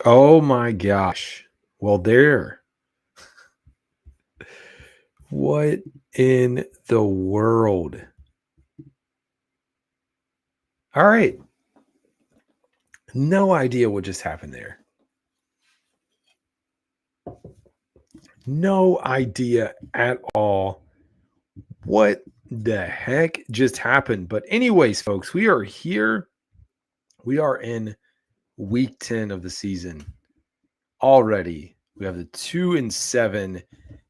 Oh my gosh. Well, there. What in the world? All right. No idea what just happened there. No idea at all what the heck just happened. But, anyways, folks, we are here. We are in week 10 of the season already. We have the 2-7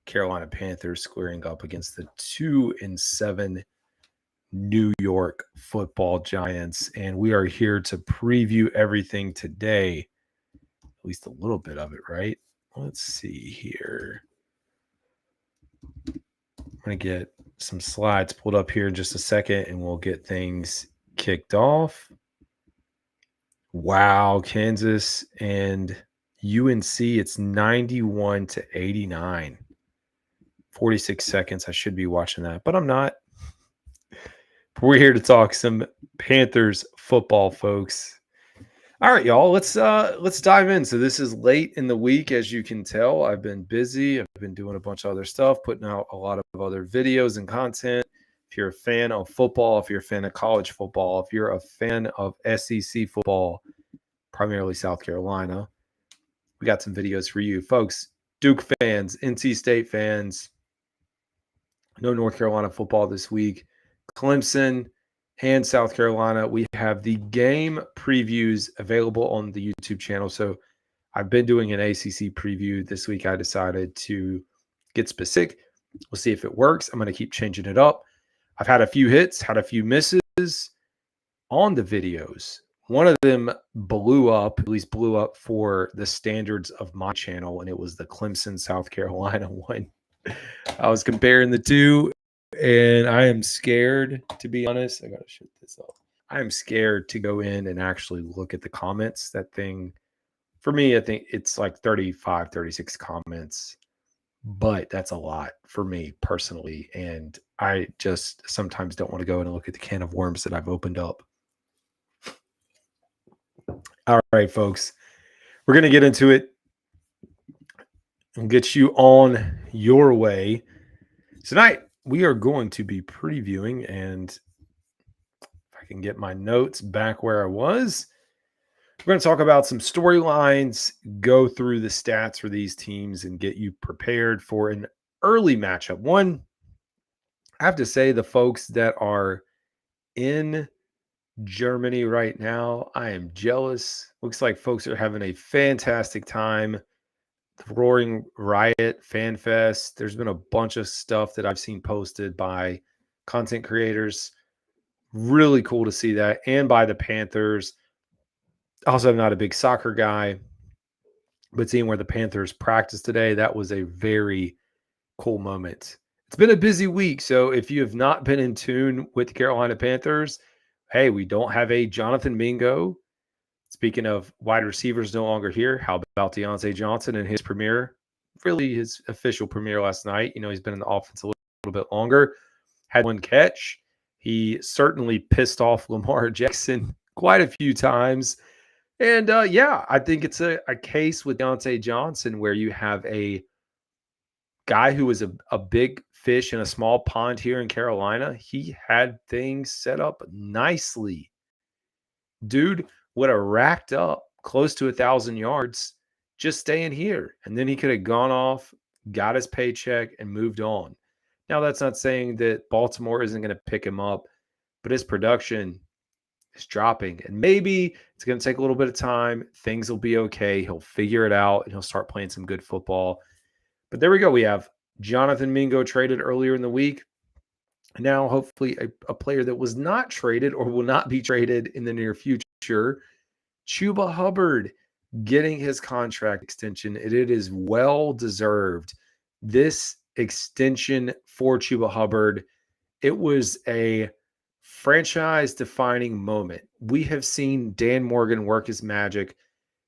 Carolina Panthers squaring up against the 2-7 New York Football Giants, and we are here to preview everything today, at least a little bit of it, right? Let's see here. I'm going to get some slides pulled up here in just a second, and we'll get things kicked off. Wow, Kansas and UNC, it's 91-89. 46 seconds. I should be watching that, but I'm not. We're here to talk some Panthers football, folks. All right, y'all. Let's dive in. So this is late in the week, as you can tell. I've been busy. I've been doing a bunch of other stuff, putting out a lot of other videos and content. If you're a fan of football, if you're a fan of college football, if you're a fan of SEC football, primarily South Carolina, we got some videos for you, folks. Duke fans, NC State fans, no North Carolina football this week. Clemson and South Carolina, we have the game previews available on the YouTube channel. So I've been doing an ACC preview. This week I decided to get specific. We'll see if it works. I'm going to keep changing it up. I've had a few hits, had a few misses on the videos. One of them blew up, at least blew up for the standards of my channel, and it was the Clemson, South Carolina one. I was comparing the two, and I am scared, to be honest. I got to shut this off. I am scared to go in and actually look at the comments. That thing, for me, I think it's like 35, 36 comments, but that's a lot for me personally. And I just sometimes don't want to go in and look at the can of worms that I've opened up. All right, folks, we're going to get into it and get you on your way. Tonight, we are going to be previewing, and if I can get my notes back where I was, we're going to talk about some storylines, go through the stats for these teams, and get you prepared for an early matchup. One, I have to say, the folks that are in Germany right now, I am jealous. Looks like folks are having a fantastic time. The Roaring Riot Fan Fest. There's been a bunch of stuff that I've seen posted by content creators. Really cool to see that. And by the Panthers. Also, I'm not a big soccer guy, but seeing where the Panthers practice today, that was a very cool moment. It's been a busy week. So if you have not been in tune with the Carolina Panthers, hey, we don't have a Jonathan Mingo. Speaking of wide receivers no longer here, how about Diontae Johnson and his premiere? Really, his official premiere last night. You know, he's been in the offense a little bit longer. Had one catch. He certainly pissed off Lamar Jackson quite a few times. And, yeah, I think it's a case with Diontae Johnson where you have a guy who was a big fish in a small pond here in Carolina. He had things set up nicely. Dude would have racked up close to 1,000 yards just staying here. And then he could have gone off, got his paycheck, and moved on. Now, that's not saying that Baltimore isn't going to pick him up, but his production is dropping. And maybe it's going to take a little bit of time. Things will be okay. He'll figure it out, and he'll start playing some good football. But there we go. We have Jonathan Mingo traded earlier in the week. Now, hopefully, a player that was not traded or will not be traded in the near future, Chuba Hubbard, getting his contract extension. It is well-deserved. This extension for Chuba Hubbard, it was a franchise-defining moment. We have seen Dan Morgan work his magic.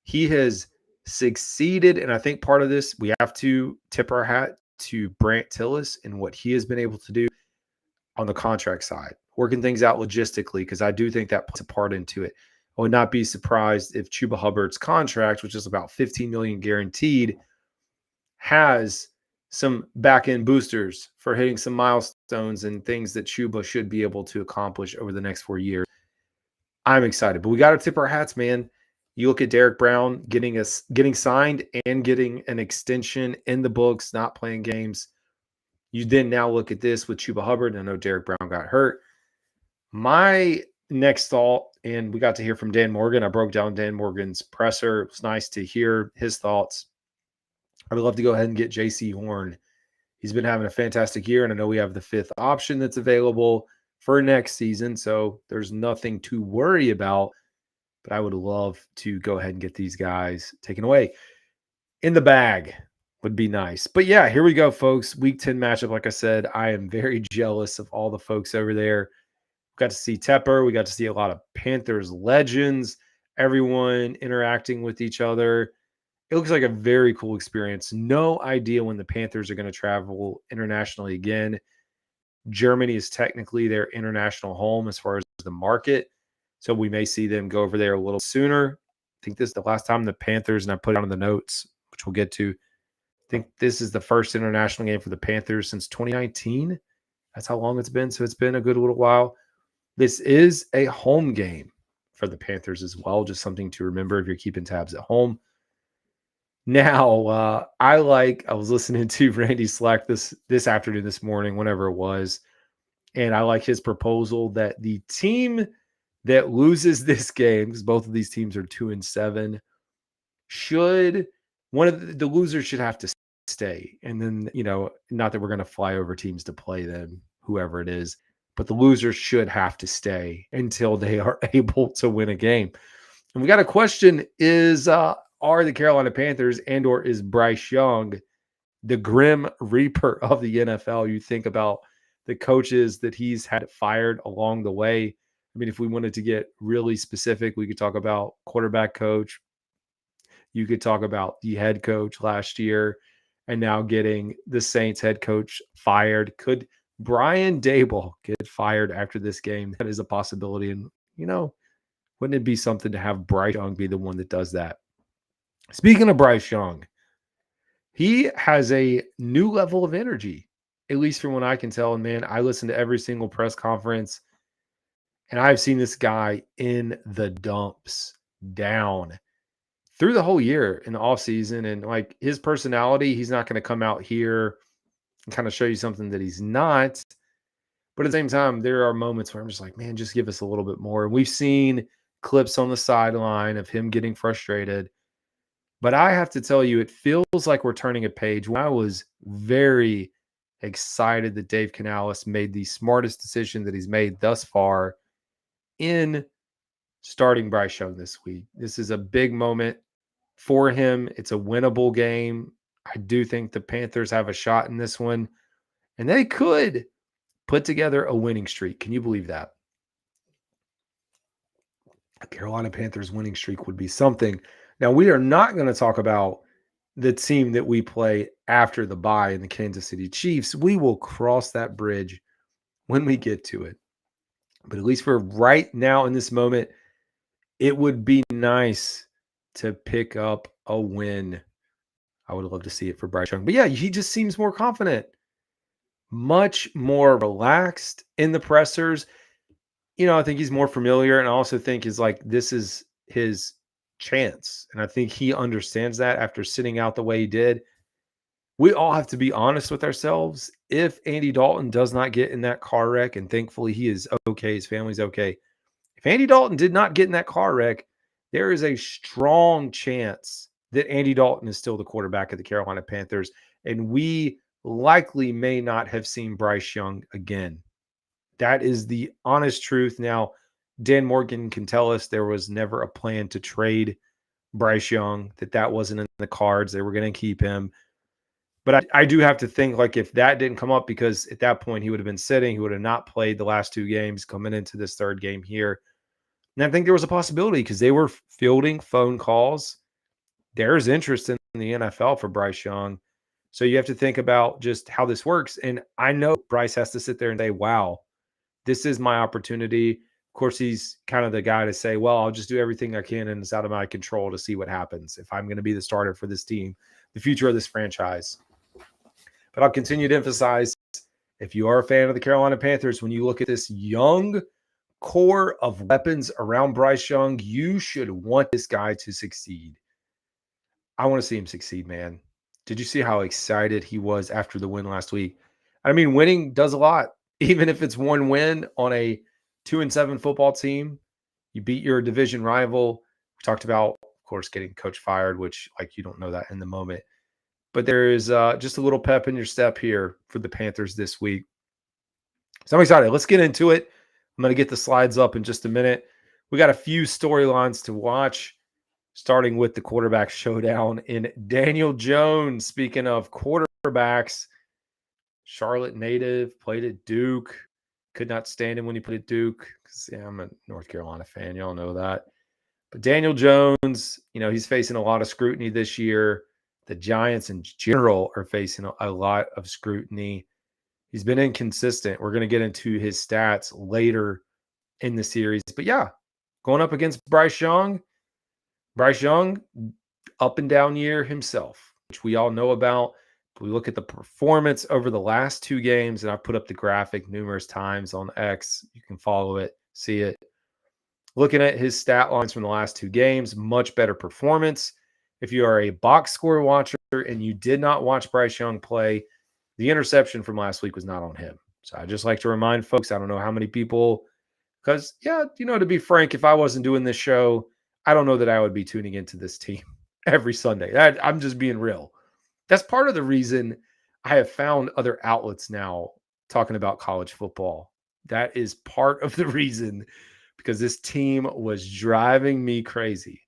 He has succeeded, and I think part of this, we have to tip our hat to Brant Tillis and what he has been able to do on the contract side, working things out logistically, because I do think that puts a part into it. I would not be surprised if Chuba Hubbard's contract, which is about $15 million guaranteed, has some back-end boosters for hitting some milestones and things that Chuba should be able to accomplish over the next 4 years. I'm excited, but we got to tip our hats, man. You look at Derek Brown getting signed and getting an extension in the books, not playing games. You then now look at this with Chuba Hubbard. I know Derek Brown got hurt. My next thought, and we got to hear from Dan Morgan. I broke down Dan Morgan's presser. It was nice to hear his thoughts. I would love to go ahead and get J.C. Horn. He's been having a fantastic year, and I know we have the 5th option that's available for next season, so there's nothing to worry about, but I would love to go ahead and get these guys taken away. In the bag would be nice. But yeah, here we go, folks. Week 10 matchup. Like I said, I am very jealous of all the folks over there. We got to see Tepper. We got to see a lot of Panthers legends, everyone interacting with each other. It looks like a very cool experience. No idea when the Panthers are going to travel internationally again. Germany is technically their international home as far as the market. So we may see them go over there a little sooner. I think this is the last time the Panthers, and I put it on the notes, which we'll get to. I think this is the first international game for the Panthers since 2019. That's how long it's been. So it's been a good little while. This is a home game for the Panthers as well. Just something to remember if you're keeping tabs at home. Now, I was listening to Randy Slack this afternoon, this morning, whenever it was, and I like his proposal that the team that loses this game, because both of these teams are 2-7, one of the losers should have to stay. And then, not that we're going to fly over teams to play them, whoever it is, but the losers should have to stay until they are able to win a game. And we got a question are the Carolina Panthers or is Bryce Young the Grim Reaper of the NFL? You think about the coaches that he's had fired along the way. I mean, if we wanted to get really specific, we could talk about quarterback coach. You could talk about the head coach last year and now getting the Saints head coach fired. Could Brian Daboll get fired after this game? That is a possibility. And, wouldn't it be something to have Bryce Young be the one that does that? Speaking of Bryce Young, he has a new level of energy, at least from what I can tell. And man, I listen to every single press conference, and I've seen this guy in the dumps, down through the whole year in the offseason. And like his personality, he's not going to come out here and kind of show you something that he's not. But at the same time, there are moments where I'm just like, man, just give us a little bit more. We've seen clips on the sideline of him getting frustrated. But I have to tell you, it feels like we're turning a page. I was very excited that Dave Canales made the smartest decision that he's made thus far in starting Bryce Young this week. This is a big moment for him. It's a winnable game. I do think the Panthers have a shot in this one, and they could put together a winning streak. Can you believe that? A Carolina Panthers winning streak would be something. Now, we are not going to talk about the team that we play after the bye in the Kansas City Chiefs. We will cross that bridge when we get to it. But at least for right now in this moment, it would be nice to pick up a win. I would love to see it for Bryce Young. But yeah, he just seems more confident, much more relaxed in the pressers. I think he's more familiar, and I also think this is his chance. And I think he understands that after sitting out the way he did. We all have to be honest with ourselves. If Andy Dalton does not get in that car wreck, and thankfully he is okay, his family's okay. If Andy Dalton did not get in that car wreck, there is a strong chance that Andy Dalton is still the quarterback of the Carolina Panthers, and we likely may not have seen Bryce Young again. That is the honest truth. Now, Dan Morgan can tell us there was never a plan to trade Bryce Young, that wasn't in the cards. They were going to keep him. But I do have to think, if that didn't come up, because at that point he would have been sitting, he would have not played the last 2 games coming into this 3rd game here. And I think there was a possibility because they were fielding phone calls. There's interest in the NFL for Bryce Young. So you have to think about just how this works. And I know Bryce has to sit there and say, wow, this is my opportunity. Of course, he's kind of the guy to say, well, I'll just do everything I can and it's out of my control to see what happens if I'm going to be the starter for this team, the future of this franchise. But I'll continue to emphasize, if you are a fan of the Carolina Panthers, when you look at this young core of weapons around Bryce Young, you should want this guy to succeed. I want to see him succeed, man. Did you see how excited he was after the win last week? I mean, winning does a lot. Even if it's one win on a 2-7 football team, you beat your division rival. We talked about, of course, getting coach fired, which like you don't know that in the moment. But there is just a little pep in your step here for the Panthers this week. So I'm excited. Let's get into it. I'm going to get the slides up in just a minute. We got a few storylines to watch, starting with the quarterback showdown in Daniel Jones. Speaking of quarterbacks, Charlotte native, played at Duke. Could not stand him when he played at Duke because I'm a North Carolina fan. Y'all know that. But Daniel Jones, he's facing a lot of scrutiny this year. The Giants in general are facing a lot of scrutiny. He's been inconsistent. We're going to get into his stats later in the series. But yeah, going up against Bryce Young. Bryce Young, up and down year himself, which we all know about. We look at the performance over the last 2 games, and I've put up the graphic numerous times on X. You can follow it, see it. Looking at his stat lines from the last 2 games, much better performance. If you are a box score watcher and you did not watch Bryce Young play, the interception from last week was not on him. So I just like to remind folks, I don't know how many people, because, to be frank, if I wasn't doing this show, I don't know that I would be tuning into this team every Sunday. I'm just being real. That's part of the reason I have found other outlets now talking about college football. That is part of the reason, because this team was driving me crazy.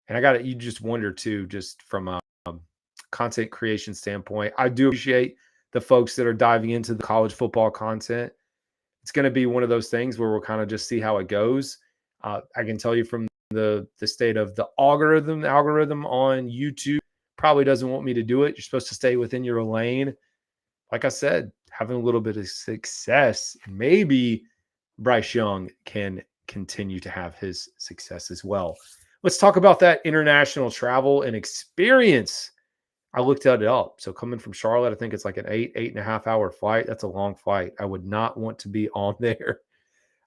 And you just wonder too, just from a content creation standpoint, I do appreciate the folks that are diving into the college football content. It's going to be one of those things where we'll kind of just see how it goes. I can tell you from the state of the algorithm on YouTube probably doesn't want me to do it. You're supposed to stay within your lane. Like I said, having a little bit of success, and maybe Bryce Young can continue to have his success as well. Let's talk about that international travel and experience. I looked it up. So coming from Charlotte, I think it's like an 8.5 hour flight. That's a long flight. I would not want to be on there.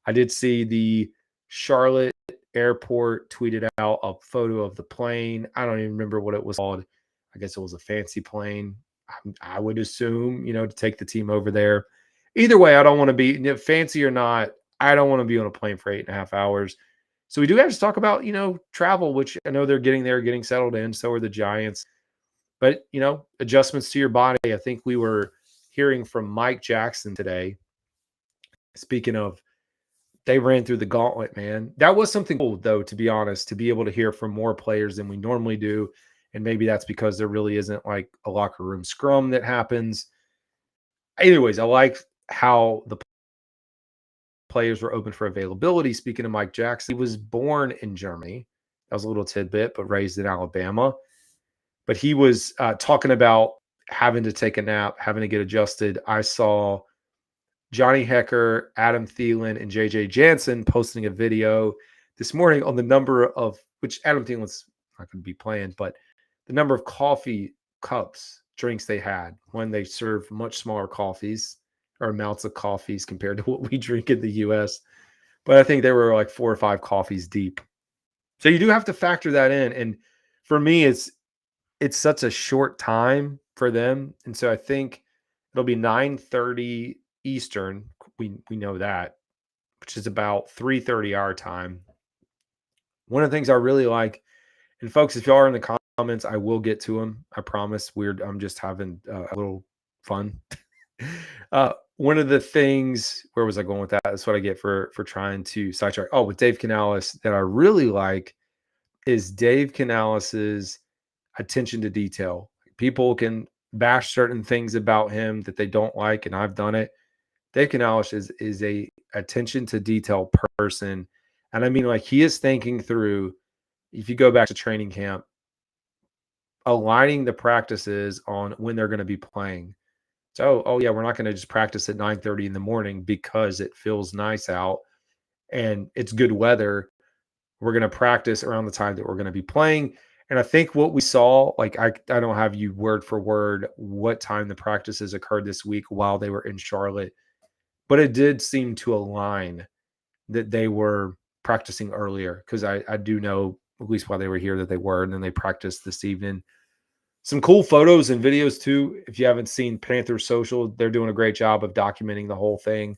I did see the Charlotte airport tweeted out a photo of the plane. I don't even remember what it was called. I guess it was a fancy plane. I would assume, to take the team over there. Either way, I don't want to be, fancy or not, I don't want to be on a plane for 8.5 hours. So we do have to talk about, travel, which I know they're getting settled in. So are the Giants. But, adjustments to your body. I think we were hearing from Mike Jackson today. Speaking of, they ran through the gauntlet, man. That was something cool, though, to be honest, to be able to hear from more players than we normally do. And maybe that's because there really isn't like a locker room scrum that happens. Anyways, I like how the players were open for availability. Speaking of Mike Jackson, he was born in Germany. That was a little tidbit, but raised in Alabama. But he was talking about having to take a nap, having to get adjusted. I saw Johnny Hecker, Adam Thielen, and JJ Jansen posting a video this morning on the number of, which Adam Thielen's not going to be playing, but the number of coffee cups, drinks they had when they serve much smaller coffees or amounts of coffees compared to what we drink in the U.S. But I think they were like 4 or 5 coffees deep. So you do have to factor that in. And for me, it's such a short time for them. And so I think it'll be 9:30 Eastern. We know that, which is about 3:30 our time. One of the things I really like, and folks, if y'all are in the comments, I will get to them. I promise. I'm just having a little fun. One of the things, where was I going with that? That's what I get for trying to sidetrack. Oh, with Dave Canales, that I really like is Dave Canales's attention to detail. People can bash certain things about him that they don't like, and I've done it. Dave Canales is a attention to detail person. And I mean, like, he is thinking through, if you go back to training camp, aligning the practices on when they're going to be playing. So, oh yeah, we're not going to just practice at 9:30 in the morning because it feels nice out. and it's good weather, we're going to practice around the time that we're going to be playing. And I think what we saw, like I don't have you word for word what time the practices occurred this week while they were in Charlotte, but it did seem to align that they were practicing earlier, because I do know, at least while they were here, that they were, and then they practiced this evening. Some cool photos and videos too. If you haven't seen Panthers social, they're doing a great job of documenting the whole thing.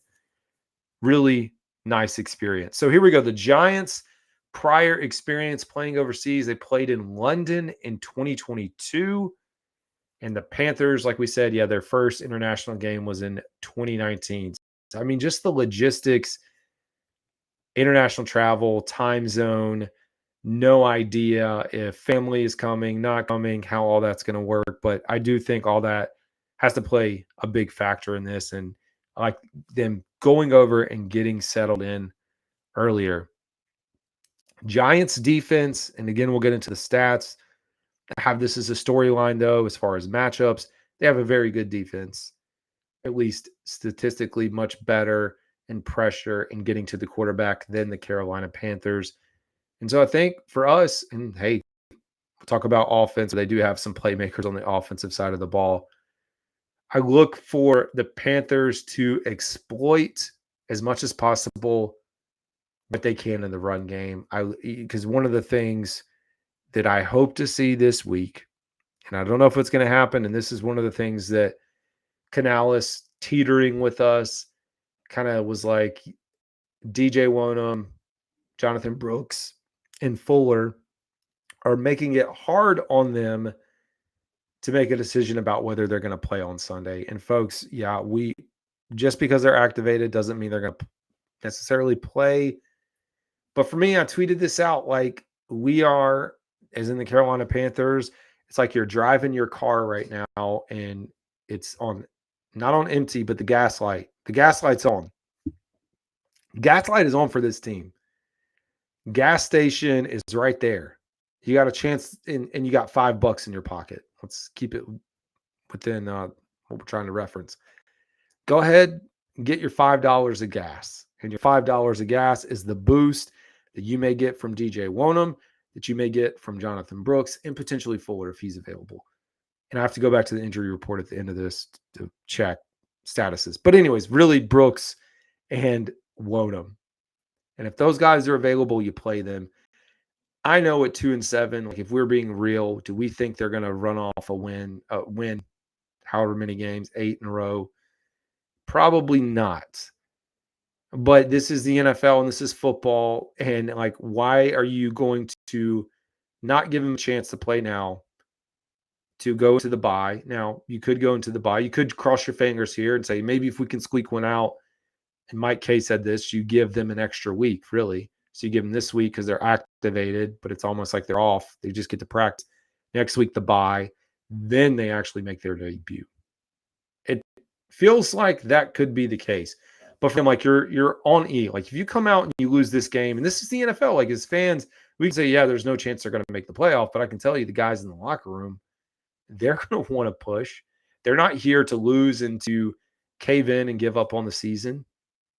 Really nice experience. So here we go. The Giants' prior experience playing overseas, they played in London in 2022. And the Panthers, like we said, yeah, their first international game was in 2019. I mean, just the logistics, international travel, time zone, no idea if family is coming, not coming, how all that's going to work. But I do think all that has to play a big factor in this. And I like them going over and getting settled in earlier. Giants defense, and again, we'll get into the stats. I have this as a storyline, though, as far as matchups. They have a very good defense, at least statistically much better in pressure and getting to the quarterback than the Carolina Panthers. And so I think for us, and hey, we'll talk about offense, but they do have some playmakers on the offensive side of the ball. I look for the Panthers to exploit as much as possible what they can in the run game. Because one of the things that I hope to see this week, and I don't know if it's going to happen, and this is one of the things that Canales teetering with us kind of was like DJ Wonham, Jonathan Brooks, and Fuller are making it hard on them to make a decision about whether they're going to play on Sunday. And folks, yeah, just because they're activated doesn't mean they're going to necessarily play. But for me, I tweeted this out, like, we are, as in the Carolina Panthers, it's like you're driving your car right now and it's on, not on empty, but the gaslight's on. Gaslight is on for this team. Gas station is right there. You got a chance, and you got $5 in your pocket. Let's keep it within what we're trying to reference. Go ahead and get your $5 of gas. And your $5 of gas is the boost that you may get from DJ Wonham, that you may get from Jonathan Brooks, and potentially Fuller if he's available. And I have to go back to the injury report at the end of this to check statuses. But anyways, really Brooks and Wonham. And if those guys are available, you play them. I know at 2-7, like, if we're being real, do we think they're going to run off a win however many games, 8 in a row? Probably not. But this is the NFL and this is football. And like, why are you going to not give them a chance to play now, to go to the bye? Now, you could go into the bye. You could cross your fingers here and say, maybe if we can squeak one out. And Mike Kay said this, you give them an extra week, really. So you give them this week because they're activated, but it's almost like they're off. They just get to practice. Next week, the bye. Then they actually make their debut. It feels like that could be the case. But for them, like, you're on E. Like, if you come out and you lose this game, and this is the NFL, like, as fans, we can say, yeah, there's no chance they're going to make the playoff. But I can tell you, the guys in the locker room, they're going to want to push. They're not here to lose and to cave in and give up on the season.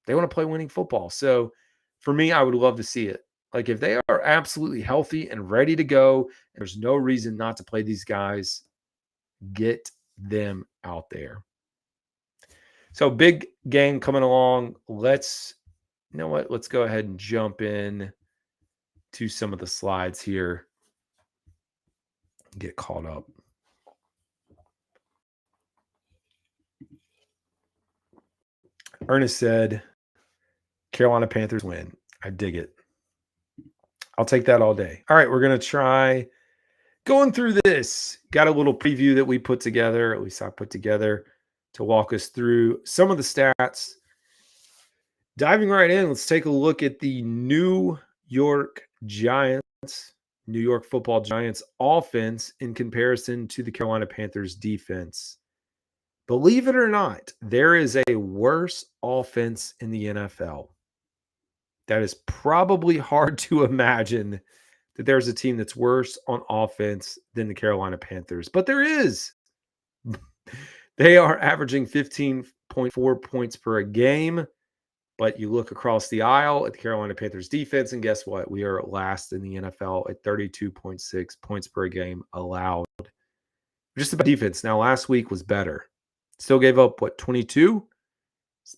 They want to play winning football. So for me, I would love to see it. Like, if they are absolutely healthy and ready to go, there's no reason not to play these guys. Get them out there. So big game coming along. Let's go ahead and jump in to some of the slides here. Get caught up. Ernest said, Carolina Panthers win. I dig it. I'll take that all day. All right, we're going to try going through this. Got a little preview that we put together, at least I put together, to walk us through some of the stats. Diving right in, let's take a look at the New York Giants, New York Football Giants offense in comparison to the Carolina Panthers defense. Believe it or not, there is a worse offense in the NFL. That is probably hard to imagine that there's a team that's worse on offense than the Carolina Panthers. But there is. They are averaging 15.4 points per game, But you look across the aisle at the Carolina Panthers defense, and guess what? We are last in the NFL at 32.6 points per game allowed. Just about defense. Now, last week was better. Still gave up, 22?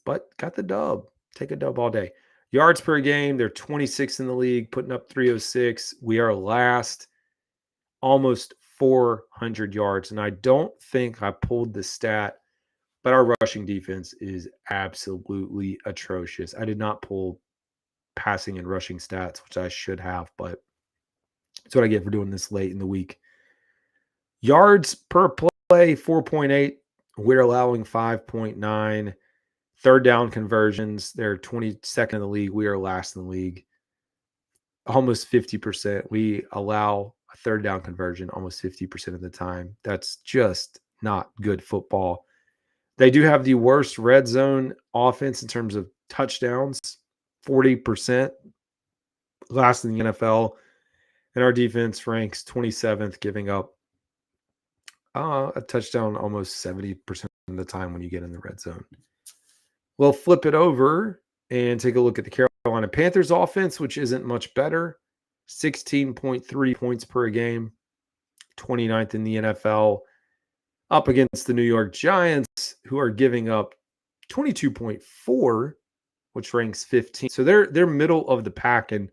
But got the dub. Take a dub all day. Yards per game, they're 26 in the league, putting up 306. We are last, almost 400 yards. And I don't think I pulled the stat, but our rushing defense is absolutely atrocious. I did not pull passing and rushing stats, which I should have, but that's what I get for doing this late in the week. Yards per play, 4.8. We're allowing 5.9. Third down conversions, they're 22nd in the league. We are last in the league. Almost 50%. We allow a third down conversion almost 50% of the time. That's just not good football. They do have the worst red zone offense in terms of touchdowns, 40%, last in the NFL. And our defense ranks 27th, giving up a touchdown almost 70% of the time when you get in the red zone. We'll flip it over and take a look at the Carolina Panthers offense, which isn't much better. 16.3 points per game, 29th in the NFL, up against the New York Giants, who are giving up 22.4, which ranks 15th. So they're middle of the pack, and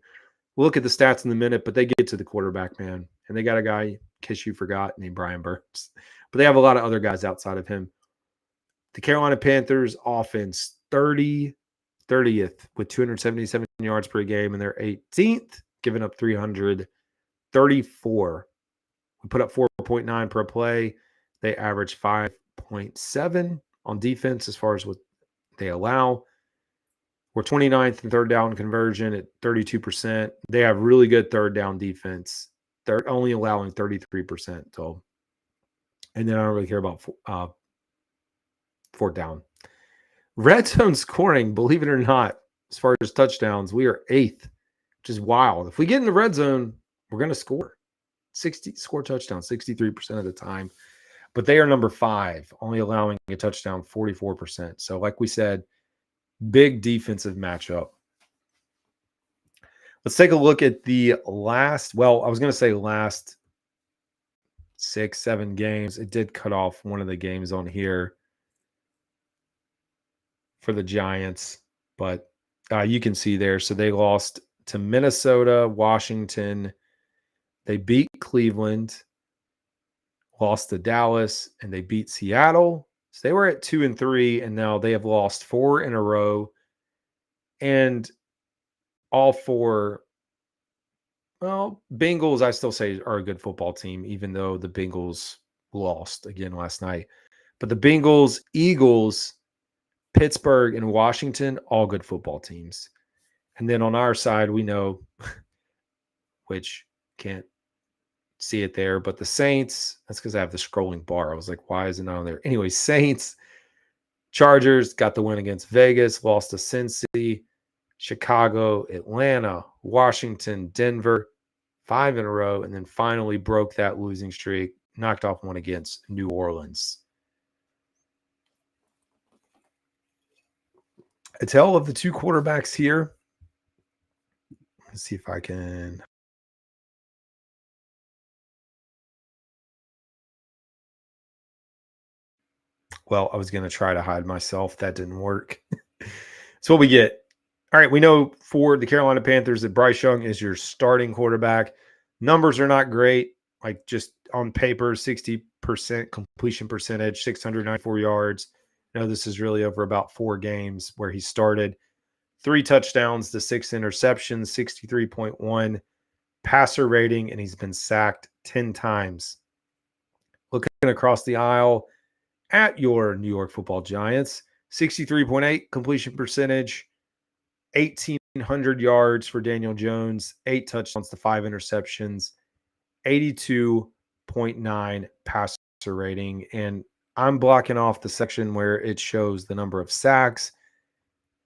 we'll look at the stats in a minute, but they get to the quarterback, man. And they got a guy, in case you forgot, named Brian Burns. But they have a lot of other guys outside of him. The Carolina Panthers offense, 30th with 277 yards per game, and they're 18th, giving up 334. We put up 4.9 per play. They average 5.7 on defense as far as what they allow. We're 29th in third down conversion at 32%. They have really good third down defense. They're only allowing 33%. So, and then I don't really care about fourth down. Red zone scoring, believe it or not, as far as touchdowns, we are 8th, which is wild. If we get in the red zone, we're going to score. Score touchdowns 63% of the time. But they are number 5, only allowing a touchdown 44%. So like we said, big defensive matchup. Let's take a look at the last 6-7 games. It did cut off one of the games on here for the Giants, but you can see there. So they lost to Minnesota, Washington. They beat Cleveland, lost to Dallas, and they beat Seattle. So they were at 2-3, and now they have lost 4 in a row. And all 4, Bengals, I still say, are a good football team, even though the Bengals lost again last night. But the Bengals, Eagles, Pittsburgh, and Washington, all good football teams. And then on our side, we know, which can't see it there, but the Saints, that's because I have the scrolling bar. I was like, why is it not on there? Anyway, Saints, Chargers got the win against Vegas, lost to Cincy, Chicago, Atlanta, Washington, Denver, 5 in a row, and then finally broke that losing streak, knocked off one against New Orleans. A tale of the 2 quarterbacks here. Let's see if I can. Well, I was going to try to hide myself. That didn't work. That's what we get. All right, we know for the Carolina Panthers that Bryce Young is your starting quarterback. Numbers are not great. Like just on paper, 60% completion percentage, 694 yards. You know, this is really over about 4 games where he started. 3 touchdowns to 6 interceptions, 63.1 passer rating, and he's been sacked 10 times. Looking across the aisle at your New York Football Giants, 63.8 completion percentage, 1,800 yards for Daniel Jones, 8 touchdowns to 5 interceptions, 82.9 passer rating. And I'm blocking off the section where it shows the number of sacks,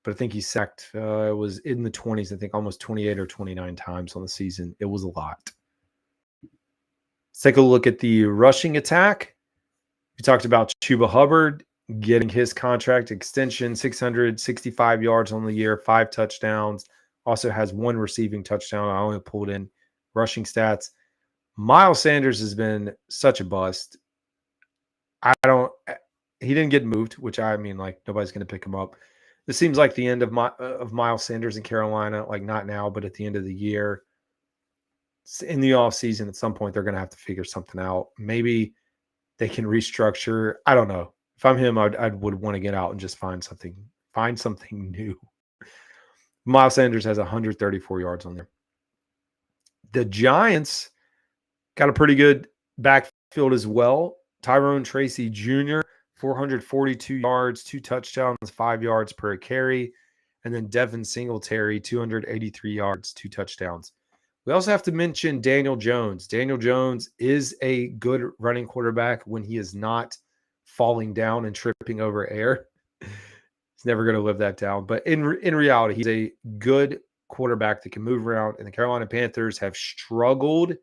but I think he sacked, it was in the 20s, I think almost 28 or 29 times on the season. It was a lot. Let's take a look at the rushing attack. We talked about Chuba Hubbard. getting his contract extension, 665 yards on the year, 5 touchdowns. Also has 1 receiving touchdown. I only pulled in rushing stats. Miles Sanders has been such a bust. He didn't get moved, which I mean, like, nobody's going to pick him up. This seems like the end of Miles Sanders in Carolina, like not now, but at the end of the year. In the offseason, at some point, they're going to have to figure something out. Maybe they can restructure. I don't know. If I'm him, I would want to get out and just find something new. Miles Sanders has 134 yards on there. The Giants got a pretty good backfield as well. Tyrone Tracy Jr., 442 yards, 2 touchdowns, 5 yards per carry. And then Devin Singletary, 283 yards, 2 touchdowns. We also have to mention Daniel Jones. Daniel Jones is a good running quarterback when he is not falling down and tripping over air. He's never going to live that down. But in reality, he's a good quarterback that can move around. And the Carolina Panthers have struggled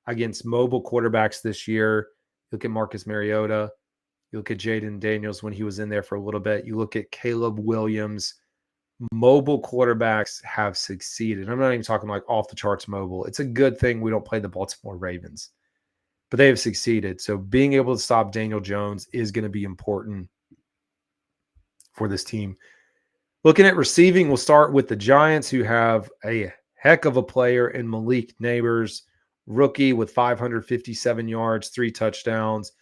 against mobile quarterbacks this year. Look at Marcus Mariota. You look at Jaden Daniels when he was in there for a little bit. You look at Caleb Williams. Mobile quarterbacks have succeeded. I'm not even talking like off the charts mobile. It's a good thing we don't play the Baltimore Ravens, but they have succeeded. So being able to stop Daniel Jones is going to be important for this team. Looking at receiving, we'll start with the Giants, who have a heck of a player in Malik Neighbors, rookie with 557 yards, 3 touchdowns.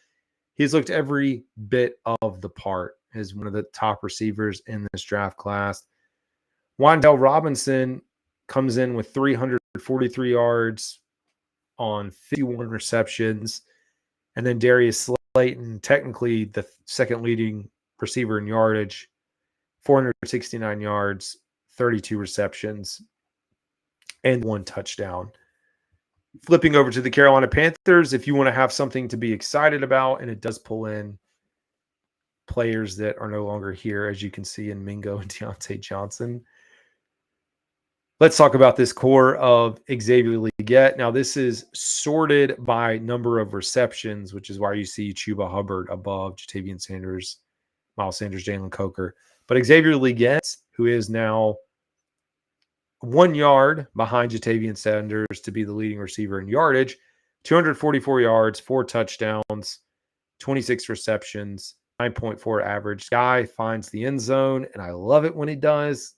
He's looked every bit of the part as one of the top receivers in this draft class. Wan'Dale Robinson comes in with 343 yards on 51 receptions. And then Darius Slayton, technically the second leading receiver in yardage, 469 yards, 32 receptions, and 1 touchdown. Flipping over to the Carolina Panthers, if you want to have something to be excited about, and it does pull in players that are no longer here, as you can see in Mingo and Deontay Johnson. Let's talk about this core of Xavier Legette. Now, this is sorted by number of receptions, which is why you see Chuba Hubbard above Jatavian Sanders, Miles Sanders, Jalen Coker. But Xavier Legette, who is now 1 yard behind Jatavian Sanders to be the leading receiver in yardage, 244 yards, 4 touchdowns, 26 receptions, 9.4 average. Guy finds the end zone, and I love it when he does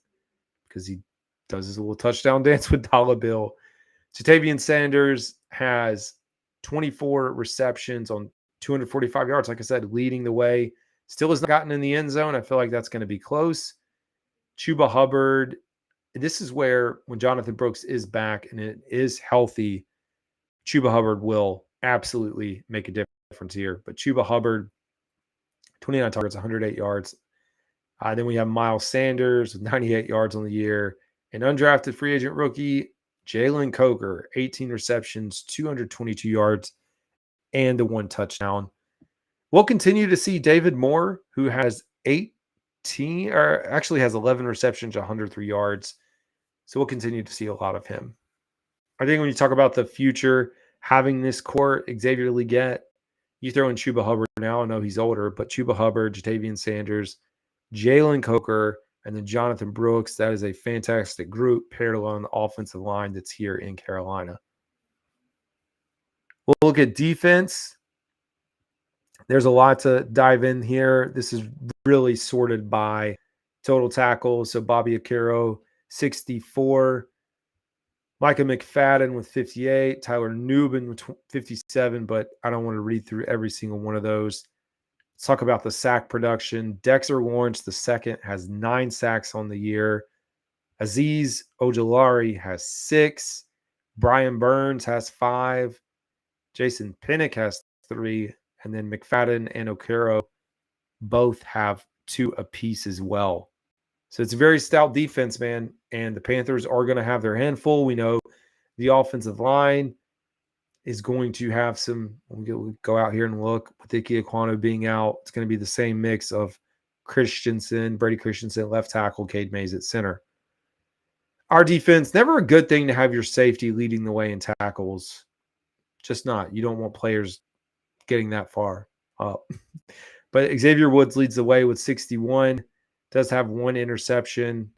because he does his little touchdown dance with dollar bill. Jatavian Sanders has 24 receptions on 245 yards. Like I said, leading the way. Still has not gotten in the end zone. I feel like that's going to be close. Chuba Hubbard. This is where when Jonathan Brooks is back and it is healthy, Chuba Hubbard will absolutely make a difference here. But Chuba Hubbard, 29 targets, 108 yards. Then we have Miles Sanders with 98 yards on the year. An undrafted free agent rookie, Jalen Coker, 18 receptions, 222 yards, and the 1 touchdown. We'll continue to see David Moore, who has 11 receptions, 103 yards. So we'll continue to see a lot of him. I think when you talk about the future, having this core, Xavier Legette, you throw in Chuba Hubbard now. I know he's older, but Chuba Hubbard, Jatavian Sanders, Jalen Coker, and then Jonathan Brooks. That is a fantastic group paired along the offensive line that's here in Carolina. We'll look at defense. There's a lot to dive in here. This is really sorted by total tackles. So Bobby Akero, 64. Micah McFadden with 58. Tyler Nubin with 57, but I don't want to read through every single one of those. Let's talk about the sack production. Dexter Lawrence II has 9 sacks on the year. Azeez Ojulari has 6. Brian Burns has 5. Jason Pinnock has 3. And then McFadden and Okero both have 2 apiece as well. So it's a very stout defense, man. And the Panthers are going to have their handful. We know the offensive line is going to have some. We'll go out here and look with Ike Ekwonu being out. It's going to be the same mix of Brady Christensen, left tackle, Cade Mays at center. Our defense, never a good thing to have your safety leading the way in tackles. Just not. You don't want players getting that far up. But Xavier Woods leads the way with 61, does have one interception.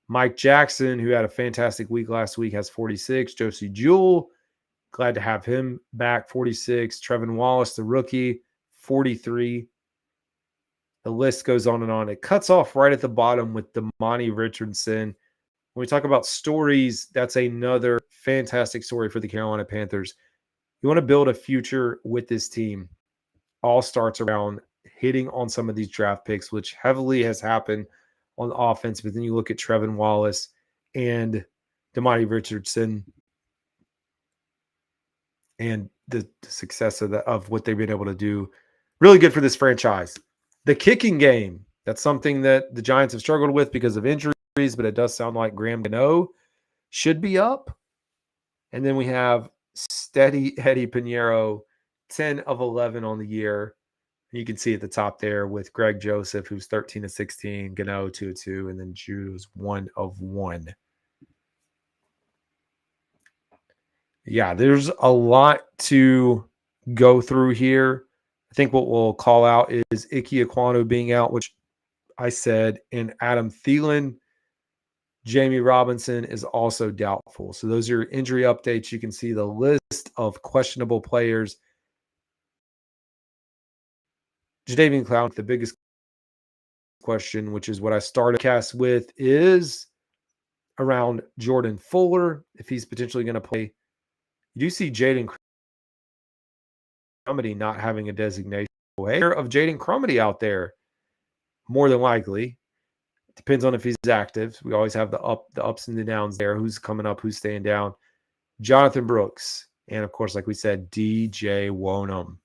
Mike Jackson, who had a fantastic week last week, has 46. Josie Jewell, glad to have him back, 46. Trevin Wallace, the rookie, 43. The list goes on and on. It cuts off right at the bottom with Damani Richardson. When we talk about stories, that's another fantastic story for the Carolina Panthers. You want to build a future with this team. All starts around hitting on some of these draft picks, which heavily has happened on the offense. But then you look at Trevin Wallace and Damani Richardson and the success of what they've been able to do. Really good for this franchise. The kicking game, that's something that the Giants have struggled with because of injuries, but it does sound like Graham Gano should be up. And then we have steady Eddie Pinheiro, 10 of 11 on the year. You can see at the top there with Greg Joseph, who's 13 of 16, Gano 2 of 2, and then Jude's 1 of 1. Yeah, there's a lot to go through here. I think what we'll call out is Ike Ekwonu being out, which I said, and Adam Thielen. Jamie Robinson is also doubtful. So those are your injury updates. You can see the list of questionable players. Jadeveon Clowney, the biggest question, which is what I started cast with, is around Jordan Fuller, if he's potentially going to play. You do see Jaden Crumedy not having a designation. Of Jaden Crumedy out there, more than likely. Depends on if he's active. We always have the ups and the downs there. Who's coming up, who's staying down. Jonathan Brooks. And, of course, like we said, DJ Wonnum.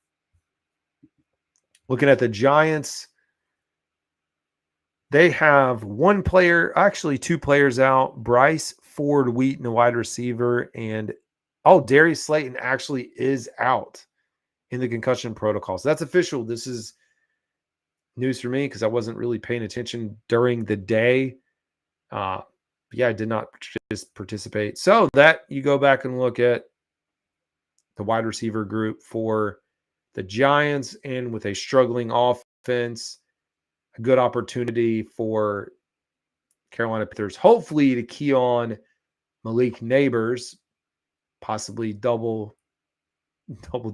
Looking at the Giants, they have one player, actually two players out. Bryce Ford Wheaton, the wide receiver, and Darius Slayton actually is out in the concussion protocol. So that's official. This is news for me because I wasn't really paying attention during the day. I did not just participate. So that you go back and look at the wide receiver group for the Giants, and with a struggling offense, a good opportunity for Carolina Panthers, hopefully to key on Malik Neighbors, possibly double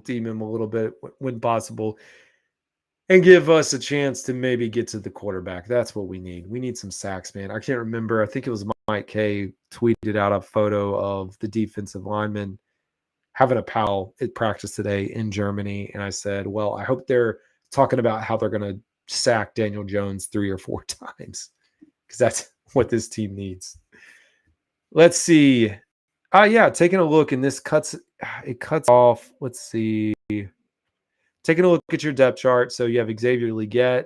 team him a little bit when possible, and give us a chance to maybe get to the quarterback. That's what we need. We need some sacks, man. I can't remember. I think it was Mike K tweeted out a photo of the defensive lineman having a pal at practice today in Germany. And I said, well, I hope they're talking about how they're going to sack Daniel Jones 3 or 4 times, because that's what this team needs. Let's see. Taking a look, and this cuts off. Let's see. Taking a look at your depth chart. So you have Xavier Legette.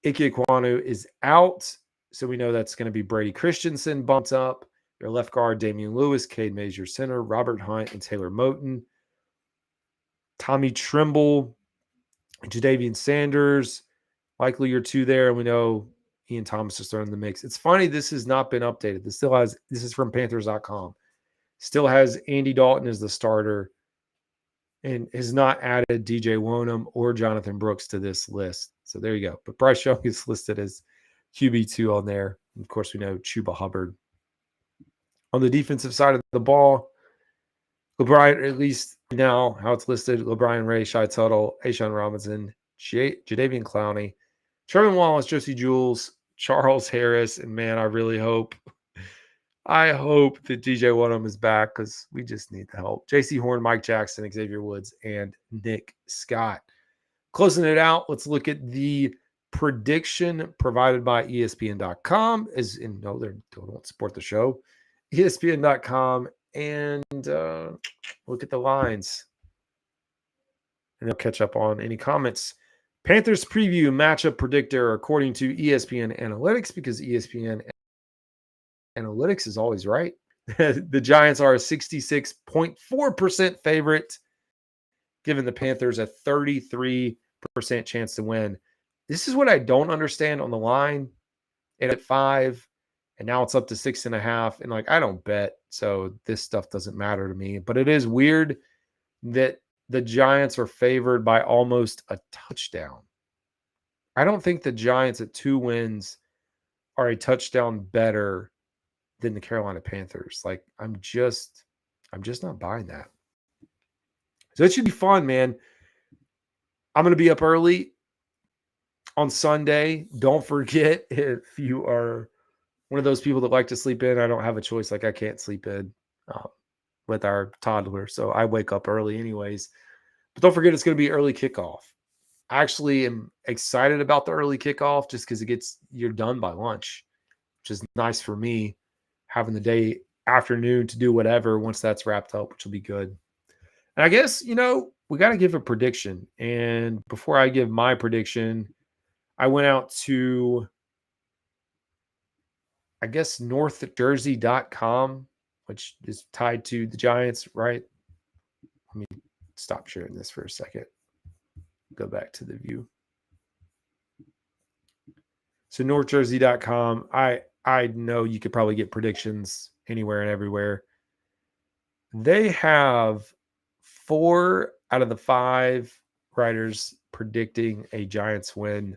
Ike Ekwonu is out. So we know that's going to be Brady Christensen bumped up. Your left guard, Damian Lewis, Cade Mays, your center, Robert Hunt, and Taylor Moton. Tommy Trimble, Jadavian Sanders, likely your 2 there. And we know Ian Thomas is throwing in the mix. It's funny, this has not been updated. This is from Panthers.com. Still has Andy Dalton as the starter and has not added DJ Wonnum or Jonathan Brooks to this list. So there you go. But Bryce Young is listed as QB2 on there. And of course, we know Chuba Hubbard. On the defensive side of the ball, LeBron, at least now how it's listed, LeBron Ray, Shai Tuttle, Ashawn Robinson, Jadeveon Clowney, Trevin Wallace, Josie Jules, Charles Harris, and man, I hope that DJ Wonnum is back because we just need the help. JC Horn, Mike Jackson, Xavier Woods, and Nick Scott. Closing it out, let's look at the prediction provided by ESPN.com. They don't support the show. ESPN.com, and look at the lines. And they'll catch up on any comments. Panthers preview matchup predictor according to ESPN Analytics, because ESPN Analytics is always right. The Giants are a 66.4% favorite, giving the Panthers a 33% chance to win. This is what I don't understand on the line. And at 5, and now it's up to 6.5. And I don't bet, so this stuff doesn't matter to me. But it is weird that the Giants are favored by almost a touchdown. I don't think the Giants at 2 wins are a touchdown better than the Carolina Panthers. Like, I'm just not buying that. So it should be fun, man. I'm going to be up early on Sunday. Don't forget, if you are one of those people that like to sleep in, I don't have a choice. Like, I can't sleep in with our toddler. So I wake up early anyways. But don't forget, it's going to be early kickoff. I actually am excited about the early kickoff just because you're done by lunch, which is nice for me, having the day afternoon to do whatever once that's wrapped up, which will be good. And I guess, we got to give a prediction. And before I give my prediction, I went out to, I guess, northjersey.com, which is tied to the Giants, right? Let me stop sharing this for a second. Go back to the view. So northjersey.com, I know you could probably get predictions anywhere and everywhere. They have 4 out of the 5 writers predicting a Giants win.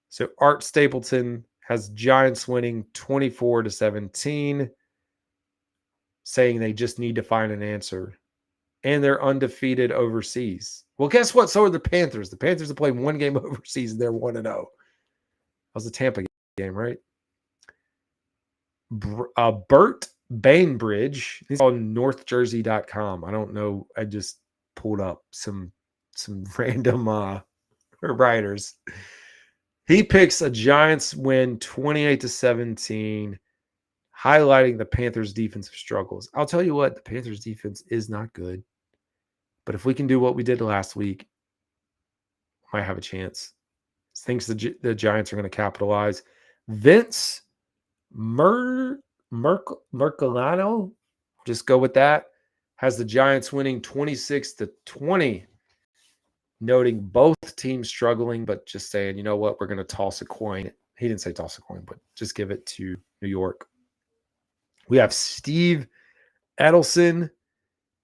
So Art Stapleton has Giants winning 24-17, saying they just need to find an answer. And they're undefeated overseas. Well, guess what? So are the Panthers. The Panthers have played 1 game overseas, and they're 1-0. That was the Tampa game, right? Bert Bainbridge, he's on northjersey.com. I don't know. I just pulled up some random writers. He picks a Giants win 28-17, highlighting the Panthers' defensive struggles. I'll tell you what, the Panthers' defense is not good. But if we can do what we did last week, we might have a chance. Thinks the Giants are going to capitalize. Vince Mercolano, just go with that, has the Giants winning 26-20, noting both teams struggling, but just saying, you know what, we're going to toss a coin. He didn't say toss a coin, but just give it to New York. We have Steve Edelson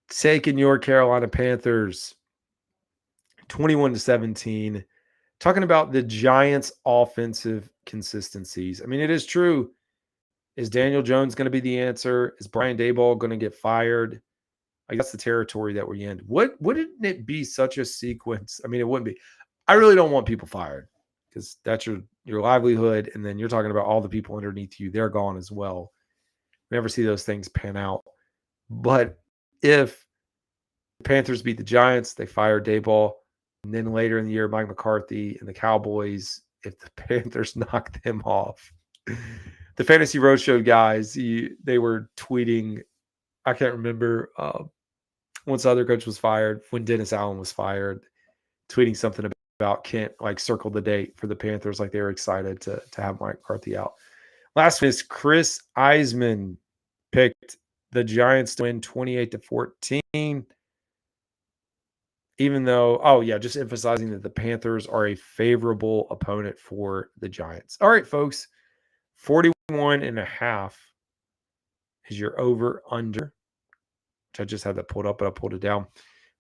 taking your Carolina Panthers 21-17, talking about the Giants' offensive consistencies. I mean, it is true. Is Daniel Jones going to be the answer? Is Brian Daboll going to get fired? I guess the territory that we're in. Wouldn't it be such a sequence? I mean, it wouldn't be. I really don't want people fired because that's your livelihood, and then you're talking about all the people underneath you. They're gone as well. We never see those things pan out. But if the Panthers beat the Giants, they fire Daboll, and then later in the year, Mike McCarthy and the Cowboys, if the Panthers knock them off. The Fantasy Roadshow guys, they were tweeting, I can't remember, once the other coach was fired, when Dennis Allen was fired, tweeting something about Kent, like circle the date for the Panthers, like they were excited to have Mike McCarthy out. Last one is Chris Eisman picked the Giants to win 28-14. Even though, just emphasizing that the Panthers are a favorable opponent for the Giants. All right, folks, 41.5 is your over-under, which I just had that pulled up, but I pulled it down.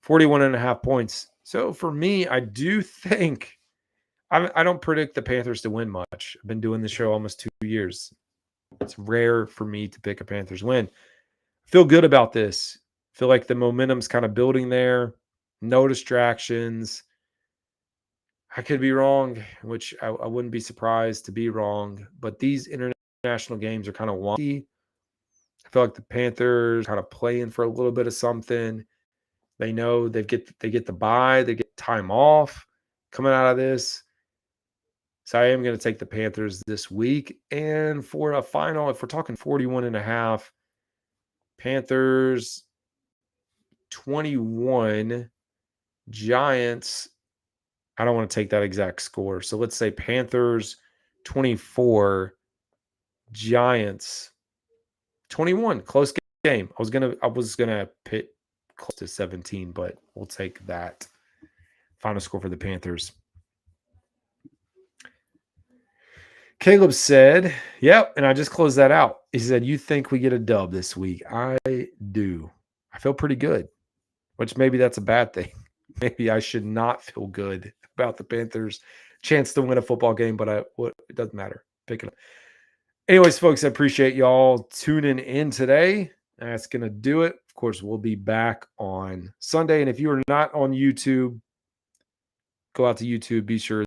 41.5 points. So for me, I do think I don't predict the Panthers to win much. I've been doing this show almost 2 years. It's rare for me to pick a Panthers win. I feel good about this. I feel like the momentum's kind of building there. No distractions. I could be wrong, which I wouldn't be surprised to be wrong. But these international games are kind of wonky. I feel like the Panthers kind of playing for a little bit of something. They know they get the bye, they get time off coming out of this. So I am going to take the Panthers this week. And for a final, if we're talking 41.5, Panthers 21, Giants, I don't want to take that exact score. So let's say Panthers 24, Giants 21. Close game. I was gonna pit close to 17, but we'll take that final score for the Panthers. Caleb said, yep, and I just closed that out. He said, you think we get a dub this week? I do. I feel pretty good. which maybe that's a bad thing. Maybe I should not feel good about the Panthers' chance to win a football game, but it doesn't matter. Pick it up. Anyways, folks, I appreciate y'all tuning in today. That's going to do it. Of course, we'll be back on Sunday. And if you are not on YouTube, go out to YouTube. Be sure